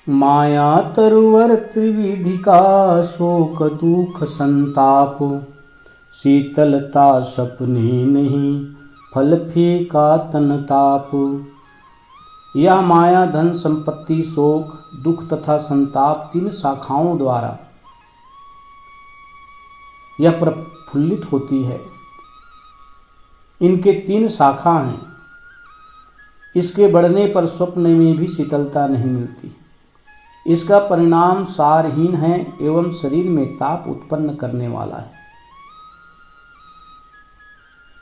माया तरुवर त्रिविधि का शोक दुख संताप, शीतलता सपने नहीं फल फीका तन ताप। यह माया धन संपत्ति शोक दुख तथा संताप तीन शाखाओं द्वारा यह प्रफुल्लित होती है। इनके तीन शाखा हैं। इसके बढ़ने पर स्वप्न में भी शीतलता नहीं मिलती। इसका परिणाम सारहीन है एवं शरीर में ताप उत्पन्न करने वाला है।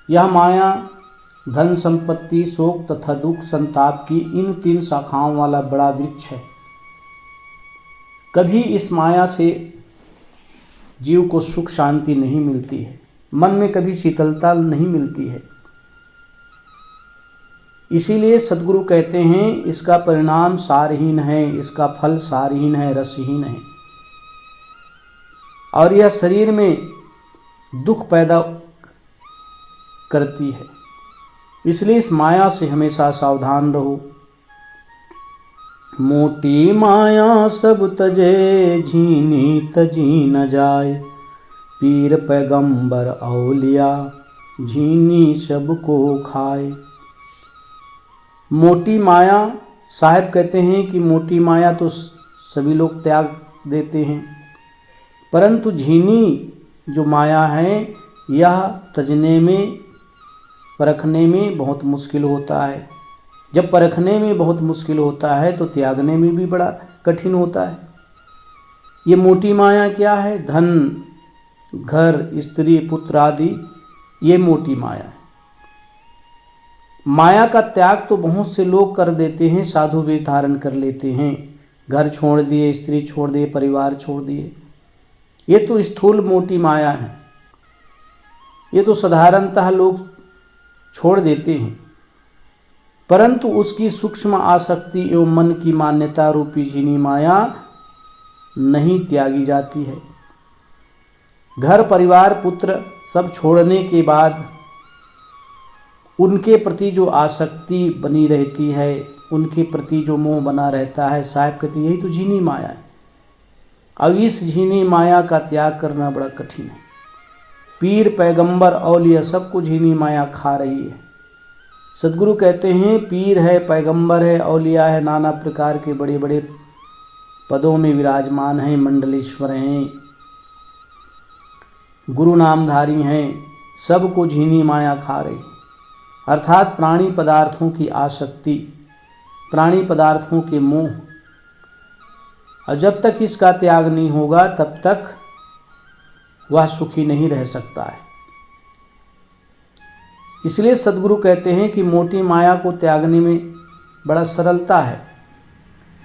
यह माया धन संपत्ति शोक तथा दुख संताप की इन तीन शाखाओं वाला बड़ा वृक्ष है। कभी इस माया से जीव को सुख शांति नहीं मिलती है, मन में कभी शीतलता नहीं मिलती है। इसीलिए सद्गुरु कहते हैं इसका परिणाम सारहीन है, इसका फल सारहीन है, रसहीन है और यह शरीर में दुख पैदा करती है। इसलिए इस माया से हमेशा सावधान रहो। मोटी माया सब तजे झीनी तजी न जाए, पीर पैगंबर औलिया झीनी सबको खाए। मोटी माया, साहब कहते हैं कि मोटी माया तो सभी लोग त्याग देते हैं, परंतु झीनी जो माया है यह तजने में परखने में बहुत मुश्किल होता है। जब परखने में बहुत मुश्किल होता है तो त्यागने में भी बड़ा कठिन होता है। ये मोटी माया क्या है? धन, घर, स्त्री, पुत्र आदि, ये मोटी माया है। माया का त्याग तो बहुत से लोग कर देते हैं, साधु वेश धारण कर लेते हैं, घर छोड़ दिए, स्त्री छोड़ दिए, परिवार छोड़ दिए। ये तो स्थूल मोटी माया है, ये तो साधारणतः लोग छोड़ देते हैं, परंतु उसकी सूक्ष्म आसक्ति एवं मन की मान्यता रूपी झीनी माया नहीं त्यागी जाती है। घर परिवार पुत्र सब छोड़ने के बाद उनके प्रति जो आसक्ति बनी रहती है, उनके प्रति जो मोह बना रहता है, साहब कहते यही तो झीनी माया है। अब इस झीनी माया का त्याग करना बड़ा कठिन है। पीर पैगंबर औलिया सबको झीनी माया खा रही है। सद्गुरु कहते हैं पीर है, पैगंबर है, औलिया है, नाना प्रकार के बड़े बड़े पदों में विराजमान हैं, मंडलेश्वर हैं, गुरु नामधारी हैं, सबको झीनी माया खा रही। अर्थात प्राणी पदार्थों की आसक्ति, प्राणी पदार्थों के मोह, और जब तक इसका त्याग नहीं होगा तब तक वह सुखी नहीं रह सकता है। इसलिए सद्गुरु कहते हैं कि मोटी माया को त्यागने में बड़ा सरलता है,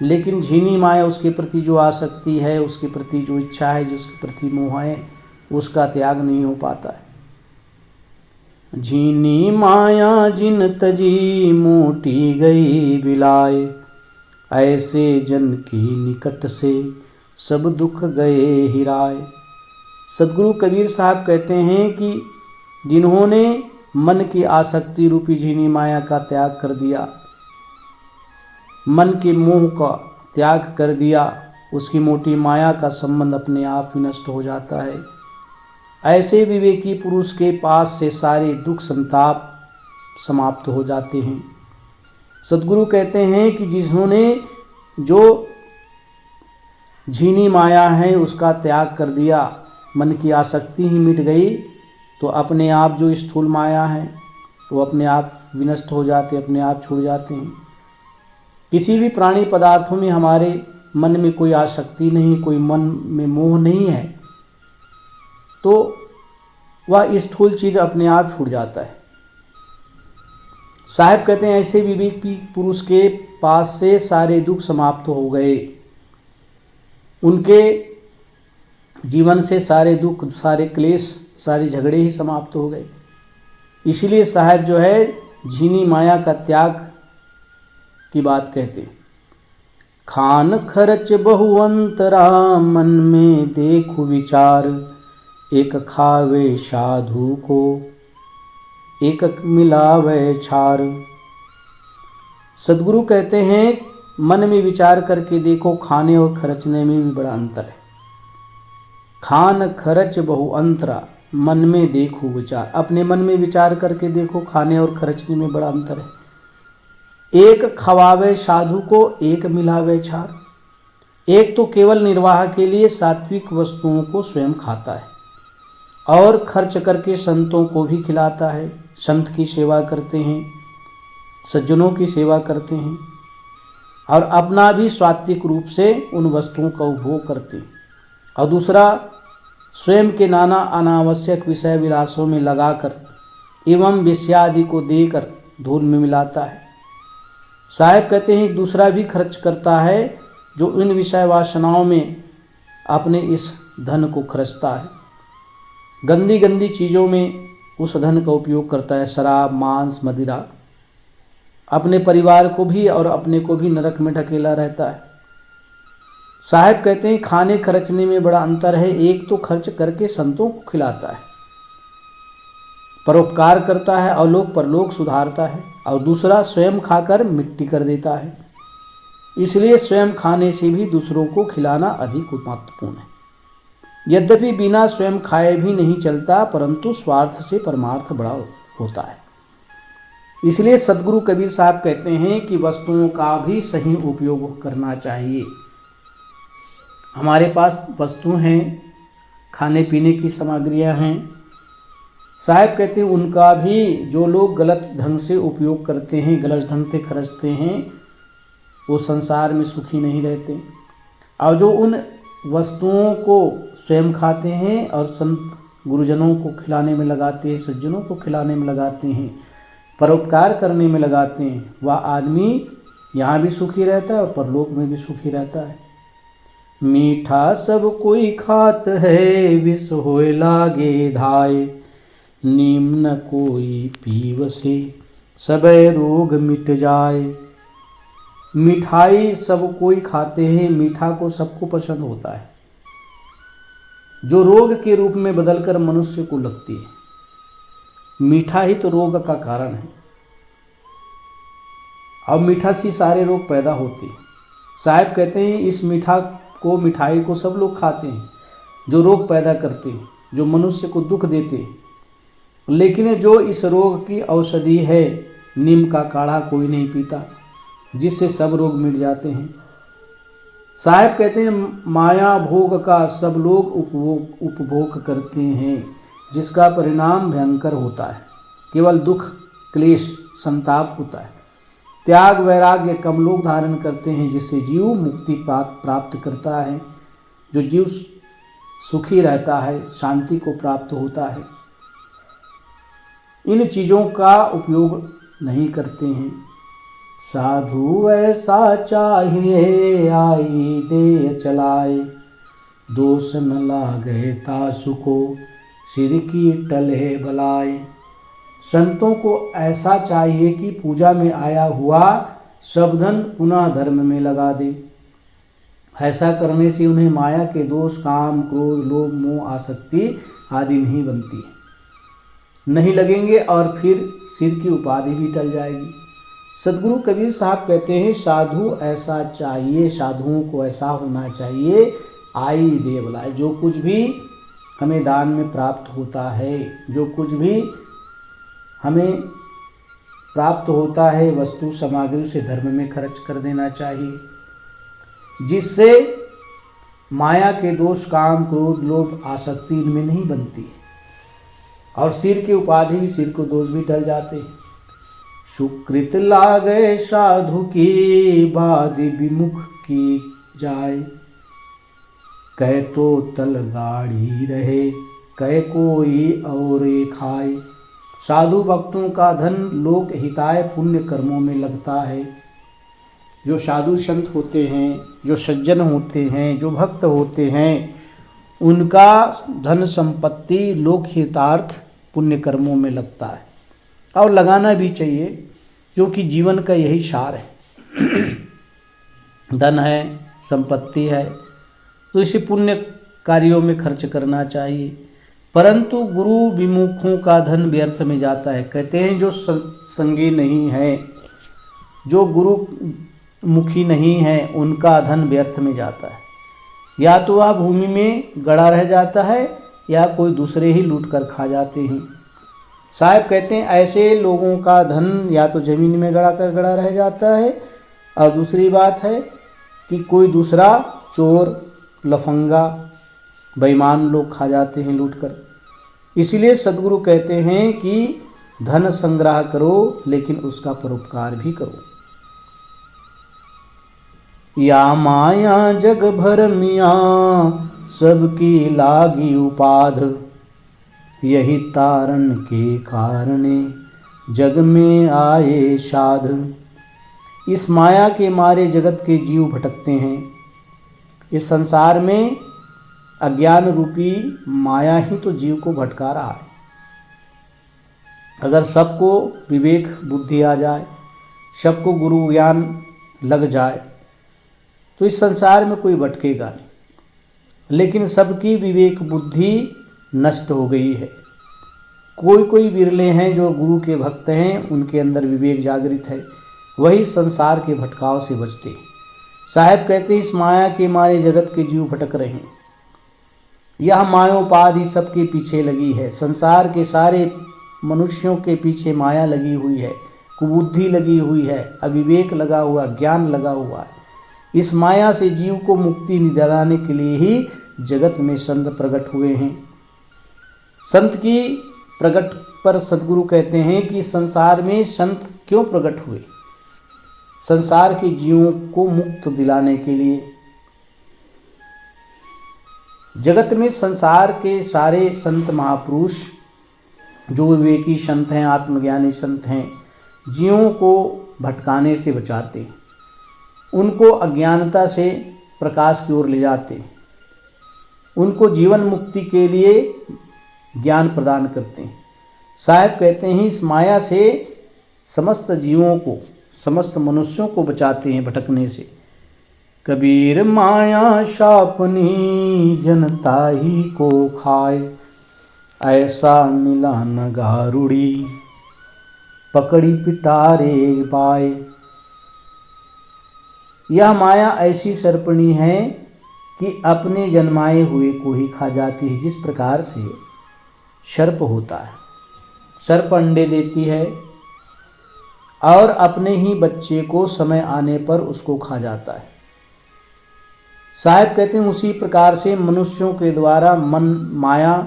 लेकिन झीनी माया, उसके प्रति जो आसक्ति है, उसके प्रति जो इच्छा है, जिसके प्रति मोह है, उसका त्याग नहीं हो पाता है। झीनी माया जिन तजी मोटी गई बिलाए, ऐसे जन की निकट से सब दुख गए हिराए। सद्गुरु कबीर साहब कहते हैं कि जिन्होंने मन की आसक्ति रूपी झीनी माया का त्याग कर दिया, मन के मोह का त्याग कर दिया, उसकी मोटी माया का संबंध अपने आप ही नष्ट हो जाता है। ऐसे विवेकी पुरुष के पास से सारे दुख संताप समाप्त हो जाते हैं। सद्गुरु कहते हैं कि जिन्होंने जो झीनी माया है उसका त्याग कर दिया, मन की आसक्ति ही मिट गई, तो अपने आप जो स्थूल माया है वो अपने आप विनष्ट हो जाते, अपने आप छूट जाते हैं। किसी भी प्राणी पदार्थों में हमारे मन में कोई आसक्ति नहीं, कोई मन में मोह नहीं है, तो वह स्थूल चीज़ अपने आप छूट जाता है। साहब कहते हैं ऐसे विवेकी पुरुष के पास से सारे दुख समाप्त हो गए, उनके जीवन से सारे दुख, सारे क्लेश, सारे झगड़े ही समाप्त हो गए। इसलिए साहब जो है झीनी माया का त्याग की बात कहते। खान खर्च बहुअंतरा मन में देखु विचार, एक खावे साधु को एक मिलावे छार। सद्गुरु कहते हैं मन में विचार करके देखो, खाने और खर्चने में भी बड़ा अंतर है। खान खर्च बहु अंतरा, मन में देखो विचार, अपने मन में विचार करके देखो, खाने और खर्चने में बड़ा अंतर है। एक खवावे साधु को, एक मिलावे छार। एक तो केवल निर्वाह के लिए सात्विक वस्तुओं को स्वयं खाता है और खर्च करके संतों को भी खिलाता है। संत की सेवा करते हैं, सज्जनों की सेवा करते हैं और अपना भी सात्विक रूप से उन वस्तुओं का उपभोग करते हैं। और दूसरा, स्वयं के नाना अनावश्यक विषय विलासों में लगाकर एवं विषयादि को देकर धूल में मिलाता है। साहेब कहते हैं, एक दूसरा भी खर्च करता है जो इन विषय वासनाओं में अपने इस धन को खर्चता है, गंदी गंदी चीज़ों में उस धन का उपयोग करता है, शराब, मांस, मदिरा। अपने परिवार को भी और अपने को भी नरक में ढकेला रहता है। साहेब कहते हैं, खाने खर्चने में बड़ा अंतर है। एक तो खर्च करके संतों को खिलाता है, परोपकार करता है और लोक परलोक सुधारता है, और दूसरा स्वयं खाकर मिट्टी कर देता है। इसलिए स्वयं खाने से भी दूसरों को खिलाना अधिक महत्वपूर्ण है। यद्यपि बिना स्वयं खाए भी नहीं चलता, परंतु स्वार्थ से परमार्थ बड़ा होता है। इसलिए सदगुरु कबीर साहब कहते हैं कि वस्तुओं का भी सही उपयोग करना चाहिए। हमारे पास वस्तु हैं, खाने पीने की सामग्रियां हैं। साहब कहते हैं उनका भी जो लोग गलत ढंग से उपयोग करते हैं, गलत ढंग से खर्चते हैं, वो संसार में सुखी नहीं रहते। और जो उन वस्तुओं को स्वयं खाते हैं और संत गुरुजनों को खिलाने में लगाते हैं, सज्जनों को खिलाने में लगाते हैं, परोपकार करने में लगाते हैं, वह आदमी यहाँ भी सुखी रहता है और परलोक में भी सुखी रहता है। मीठा सब कोई खात है, विष होए लागे धाय। निम्न कोई पीव से सबे रोग मिट जाए। मिठाई सब कोई खाते हैं, मीठा को सबको पसंद होता है, जो रोग के रूप में बदलकर मनुष्य को लगती है। मीठा ही तो रोग का कारण है, और मीठा से सारे रोग पैदा होते हैं। साहब कहते हैं इस मिठाई को सब लोग खाते हैं, जो रोग पैदा करते हैं, जो मनुष्य को दुख देते हैं। लेकिन जो इस रोग की औषधि है, नीम का काढ़ा कोई नहीं पीता, जिससे सब रोग मिट जाते हैं। साहब कहते हैं माया भोग का सब लोग उपभोग करते हैं, जिसका परिणाम भयंकर होता है। केवल दुख, क्लेश, संताप होता है। त्याग वैराग्य कम लोग धारण करते हैं, जिससे जीव मुक्ति प्राप्त करता है। जो जीव सुखी रहता है, शांति को प्राप्त होता है। इन चीज़ों का उपयोग नहीं करते हैं। साधु ऐसा चाहिए, आई दे चलाए। दोष न लागे तासु को, सिर की टले बलाए। संतों को ऐसा चाहिए कि पूजा में आया हुआ सब धन पुनः धर्म में लगा दे। ऐसा करने से उन्हें माया के दोष, काम, क्रोध, लोभ, मोह, आसक्ति आदि नहीं लगेंगे और फिर सिर की उपाधि भी टल जाएगी। सदगुरु कबीर साहब कहते हैं साधु ऐसा चाहिए, साधुओं को ऐसा होना चाहिए, आई दे बलाए। जो कुछ भी हमें दान में प्राप्त होता है, जो कुछ भी हमें प्राप्त होता है, वस्तु सामग्री से धर्म में खर्च कर देना चाहिए, जिससे माया के दोष, काम, क्रोध, लोभ, आसक्ति इनमें नहीं बनती और सिर की उपाधि भी, सिर को दोष भी टल जाते हैं। सुकृत लागे साधु की, बादि विमुख की जाए। कह तो तल गाड़ी रहे, कह कोई और खाए। साधु भक्तों का धन लोक हिताय पुण्य कर्मों में लगता है। जो साधु संत होते हैं, जो सज्जन होते हैं, जो भक्त होते हैं, उनका धन संपत्ति लोक हितार्थ पुण्य कर्मों में लगता है और लगाना भी चाहिए, क्योंकि जीवन का यही सार है। धन है, संपत्ति है, तो इसे पुण्य कार्यों में खर्च करना चाहिए। परंतु गुरु विमुखों का धन व्यर्थ में जाता है। कहते हैं जो संगी नहीं है, जो गुरु मुखी नहीं हैं उनका धन व्यर्थ में जाता है। या तो वह भूमि में गड़ा रह जाता है या कोई दूसरे ही लूट कर खा जाते हैं। साहब कहते हैं ऐसे लोगों का धन या तो ज़मीन में गड़ा रह जाता है, और दूसरी बात है कि कोई दूसरा चोर लफंगा बेईमान लोग खा जाते हैं लूट कर। इसलिए सद्गुरु कहते हैं कि धन संग्रह करो लेकिन उसका परोपकार भी करो। या माया जग भर मियाँ सबकी लागी उपाध, यही तारण के कारणे जग में आए साध। इस माया के मारे जगत के जीव भटकते हैं। इस संसार में अज्ञान रूपी माया ही तो जीव को भटका रहा है। अगर सबको विवेक बुद्धि आ जाए, सबको गुरु ज्ञान लग जाए, तो इस संसार में कोई भटकेगा नहीं। लेकिन सबकी विवेक बुद्धि नष्ट हो गई है। कोई विरले हैं जो गुरु के भक्त हैं, उनके अंदर विवेक जागृत है, वही संसार के भटकाव से बचते हैं। साहब कहते हैं इस माया के मारे जगत के जीव भटक रहे हैं। यह मायोपाधि सबके पीछे लगी है। संसार के सारे मनुष्यों के पीछे माया लगी हुई है, कुबुद्धि लगी हुई है, अविवेक लगा हुआ, ज्ञान लगा हुआ है। इस माया से जीव को मुक्ति दिलाने के लिए ही जगत में संत प्रकट हुए हैं। संत की प्रकट पर सद्गुरु कहते हैं कि संसार में संत क्यों प्रकट हुए? संसार के जीवों को मुक्त दिलाने के लिए। जगत में संसार के सारे संत महापुरुष जो विवेकी संत हैं, आत्मज्ञानी संत हैं, जीवों को भटकाने से बचाते हैं, उनको अज्ञानता से प्रकाश की ओर ले जाते हैं, उनको जीवन मुक्ति के लिए ज्ञान प्रदान करते हैं। साहब कहते हैं इस माया से समस्त जीवों को, समस्त मनुष्यों को बचाते हैं भटकने से। कबीर माया शापनी जनता ही को खाए, ऐसा मिला न गारुड़ी पकड़ी पिटारे पाए। यह माया ऐसी सर्पणी है कि अपने जन्माए हुए को ही खा जाती है। जिस प्रकार से सर्प होता है, सर्प अंडे देती है और अपने ही बच्चे को समय आने पर उसको खा जाता है। साहब कहते हैं उसी प्रकार से मनुष्यों के द्वारा मन माया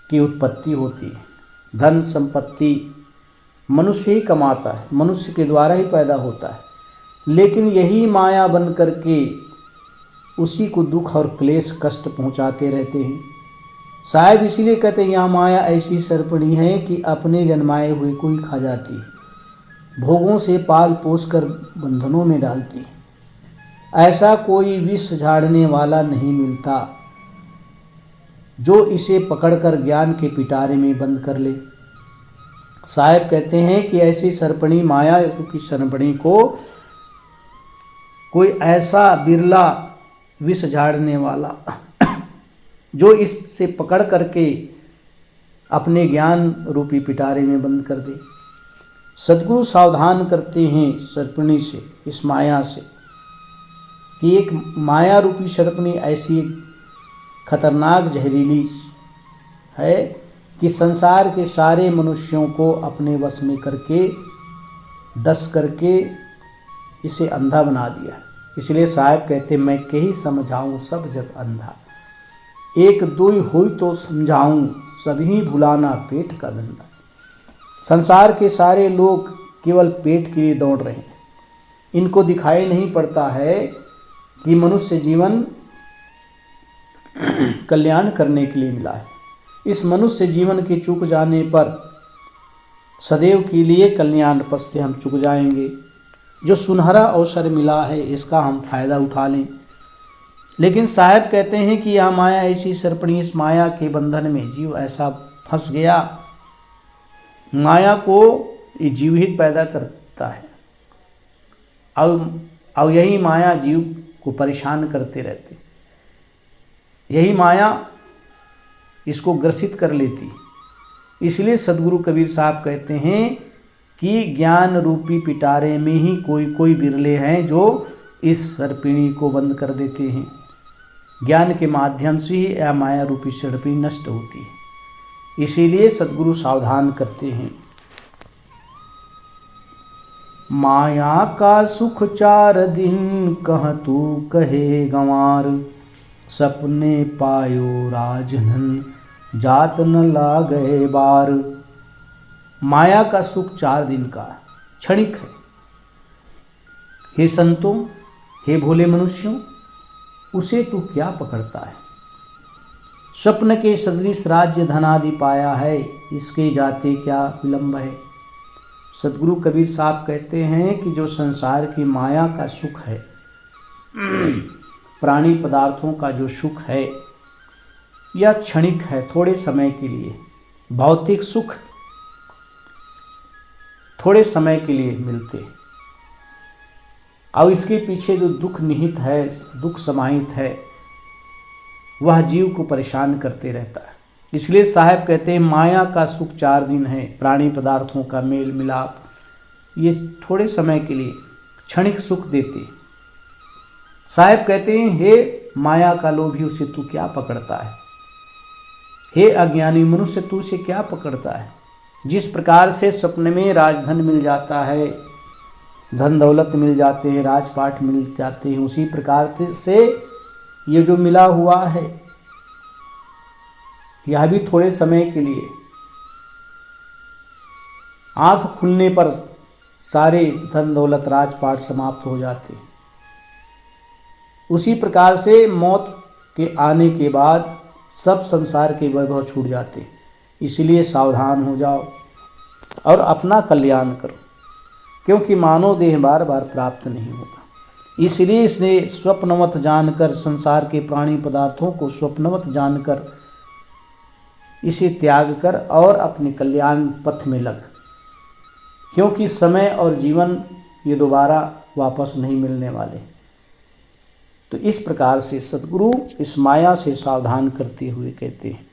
की उत्पत्ति होती है। धन संपत्ति मनुष्य ही कमाता है, मनुष्य के द्वारा ही पैदा होता है, लेकिन यही माया बन करके उसी को दुख और क्लेश कष्ट पहुंचाते रहते हैं। साहब इसीलिए कहते हैं यह माया ऐसी सर्पणी है कि अपने जन्माए हुए को ही खा जाती है, भोगों से पाल पोस कर बंधनों में डालती है। ऐसा कोई विष झाड़ने वाला नहीं मिलता जो इसे पकड़कर ज्ञान के पिटारे में बंद कर ले। साहब कहते हैं कि ऐसी सर्पणी माया की सर्पणी को कोई ऐसा बिरला विष झाड़ने वाला जो इससे पकड़ करके अपने ज्ञान रूपी पिटारे में बंद कर दे। सद्गुरु सावधान करते हैं सर्पणी से, इस माया से, कि एक माया रूपी सर्पणी ऐसी खतरनाक जहरीली है कि संसार के सारे मनुष्यों को अपने वश में करके डस करके इसे अंधा बना दिया। इसलिए साहब कहते मैं के ही समझाऊं सब जग अंधा, एक दुई हुई तो समझाऊं सभी भुलाना पेट का धंधा। संसार के सारे लोग केवल पेट के लिए दौड़ रहे हैं। इनको दिखाई नहीं पड़ता है कि मनुष्य जीवन कल्याण करने के लिए मिला है। इस मनुष्य जीवन के चूक जाने पर सदैव के लिए कल्याण पथ से हम चूक जाएंगे। जो सुनहरा अवसर मिला है इसका हम फायदा उठा लें। लेकिन साहब कहते हैं कि यह माया ऐसी सर्पणी, इस माया के बंधन में जीव ऐसा फंस गया। माया को ये जीव ही पैदा करता है और यही माया जीव को परेशान करते रहते, यही माया इसको ग्रसित कर लेती। इसलिए सद्गुरु कबीर साहब कहते हैं कि ज्ञान रूपी पिटारे में ही कोई कोई बिरले हैं जो इस सर्पिणी को बंद कर देते हैं। ज्ञान के माध्यम से ही यह माया रूपी सर्पिणी नष्ट होती है। इसीलिए सद्गुरु सावधान करते हैं। माया का सुख 4 दिन कह तू कहे गंवार, सपने पायो राजधन जात न लागे बार। माया का सुख 4 दिन का क्षणिक है। हे संतों, हे भोले मनुष्यों, उसे तू क्या पकड़ता है? स्वप्न के सदृश राज्य धनादि पाया है, इसके जाते क्या विलंब है। सद्गुरु कबीर साहब कहते हैं कि जो संसार की माया का सुख है, प्राणी पदार्थों का जो सुख है, यह क्षणिक है, थोड़े समय के लिए। भौतिक सुख थोड़े समय के लिए मिलते हैं, और इसके पीछे जो दुख निहित है, दुख समाहित है, वह जीव को परेशान करते रहता है। इसलिए साहब कहते हैं माया का सुख 4 दिन है, प्राणी पदार्थों का मेल मिलाप, ये थोड़े समय के लिए क्षणिक सुख देते। साहब कहते हैं हे माया का लोभी, उसे तू क्या पकड़ता है? हे अज्ञानी मनुष्य, तू उसे क्या पकड़ता है? जिस प्रकार से सपने में राजधन मिल जाता है, धन दौलत मिल जाते हैं, राजपाट मिल जाते हैं, उसी प्रकार से ये जो मिला हुआ है यह भी थोड़े समय के लिए। आंख खुलने पर सारे धन दौलत राजपाट समाप्त हो जाते हैं। उसी प्रकार से मौत के आने के बाद सब संसार के वैभव छूट जाते। इसलिए सावधान हो जाओ और अपना कल्याण करो, क्योंकि मानव देह बार बार प्राप्त नहीं होगा। इसलिए इसने स्वप्नवत जानकर, संसार के प्राणी पदार्थों को स्वप्नवत जानकर इसे त्याग कर और अपने कल्याण पथ में लग, क्योंकि समय और जीवन ये दोबारा वापस नहीं मिलने वाले। तो इस प्रकार से सद्गुरु इस माया से सावधान करते हुए कहते हैं